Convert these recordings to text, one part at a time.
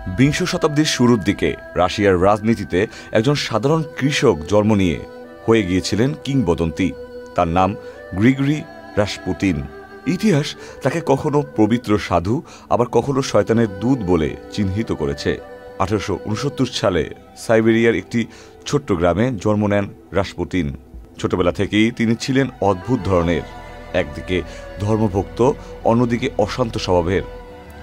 বিংশ শতাব্দীর শুরুর দিকে রাশিয়ার রাজনীতিতে একজন সাধারণ কৃষক জন্ম নিয়ে হয়ে গিয়েছিলেন কিংবদন্তি। তার নাম গ্রিগরি রাসপুতিন। ইতিহাস তাকে কখনো পবিত্র সাধু, আবার কখনো শয়তানের দূত বলে চিহ্নিত করেছে। 1869 সালে সাইবেরিয়ার একটি ছোট্ট গ্রামে জন্ম নেন রাসপুতিন। ছোটবেলা থেকেই তিনি ছিলেন অদ্ভুত ধরনের, একদিকে ধর্মভক্ত, অন্যদিকে অশান্ত স্বভাবের।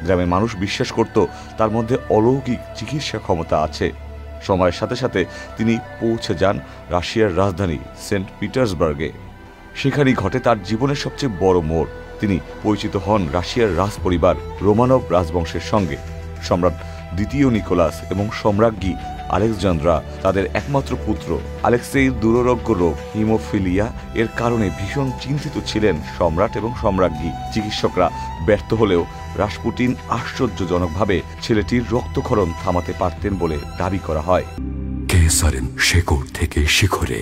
গ্রামের মানুষ বিশ্বাস করত তার মধ্যে অলৌকিক চিকিৎসা ক্ষমতা আছে। সময়ের সাথে সাথে তিনি পৌঁছে যান রাশিয়ার রাজধানী সেন্ট পিটার্সবার্গে। সেখানেই ঘটে তার জীবনের সবচেয়ে বড় মোড়। তিনি পরিচিত হন রাশিয়ার রাজ পরিবার রোমানভ রাজবংশের সঙ্গে। সম্রাট দ্বিতীয় নিকোলাস এবং সম্রাজ্ঞী আলেকজান্দ্রা তাদের একমাত্র পুত্র আলেক্সেইর দুরারোগ্য রোগ হিমোফিলিয়া এর কারণে ভীষণ চিন্তিত ছিলেন সম্রাট এবং সম্রাজ্ঞী। চিকিৎসকরা ব্যর্থ হলেও রাসপুতিন আশ্চর্যজনকভাবে ছেলেটির রক্তক্ষরণ থামাতে পারতেন বলে দাবি করা হয়। কেসারের শেকড় থেকে শিখরে।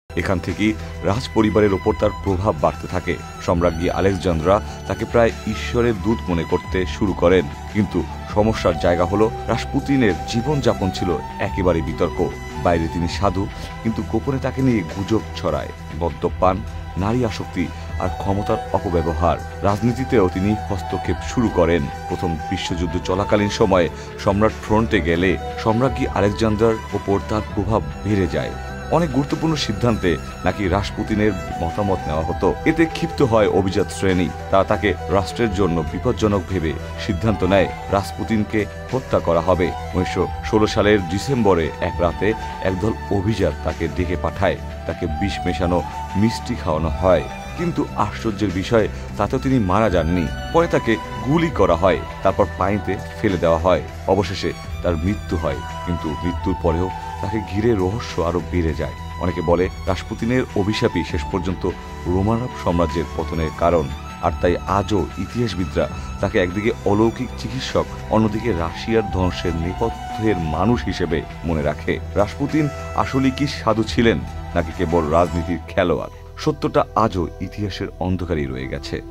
এখান থেকেই রাজ পরিবারের ওপর তার প্রভাব বাড়তে থাকে। সম্রাজ্ঞী আলেকজান্দ্রা তাকে প্রায় ঈশ্বরের দূত মনে করতে শুরু করেন। কিন্তু সমস্যার জায়গা হলো রাসপুতিনের জীবনযাপন ছিল একেবারে বিতর্ক। বাইরে তিনি সাধু, কিন্তু গোপনে তাকে নিয়ে গুজব ছড়ায়। মদ্যপান, নারী আসক্তি আর ক্ষমতার অপব্যবহার। রাজনীতিতেও তিনি হস্তক্ষেপ শুরু করেন। প্রথম বিশ্বযুদ্ধ চলাকালীন সময়ে সম্রাট ফ্রন্টে গেলে সম্রাজ্ঞী আলেকজান্দ্রার ওপর তার প্রভাব বেড়ে যায়। অনেক গুরুত্বপূর্ণ সিদ্ধান্তে নাকি রাসপুতিনের মতামত নেওয়া হতো। এতে ক্ষিপ্ত হয় অভিজাত শ্রেণী। তারা তাকে রাষ্ট্রের জন্য বিপজ্জনক ভেবে সিদ্ধান্ত নেয় রাসপুতিনকে হত্যা করা হবে। 1916 সালের ডিসেম্বরে এক রাতে একদল অভিজাত তাকে ডেকে পাঠায়। তাকে বিষ মেশানো মিষ্টি খাওয়ানো হয়, কিন্তু আশ্চর্যের বিষয় তাতেও তিনি মারা যাননি। পরে তাকে গুলি করা হয়, তারপর পানিতে ফেলে দেওয়া হয়। অবশেষে তার মৃত্যু হয়, কিন্তু মৃত্যুর পরেও তাকে ঘিরে রহস্য আরো বেড়ে যায়। অনেকে বলে রাসপুতিনের অভিশাপই শেষ পর্যন্ত রোমানভ সাম্রাজ্যের পতনের কারণ। আর তাই আজও ইতিহাসবিদরা তাকে একদিকে অলৌকিক চিকিৎসক, অন্যদিকে রাশিয়ার ধ্বংসের নেপথ্যের মানুষ হিসেবে মনে রাখে। রাসপুতিন আসলে কি সাধু ছিলেন, নাকি কেবল রাজনীতির খেলোয়াড়? সত্যটা আজও ইতিহাসের অন্ধকারেই রয়ে গেছে।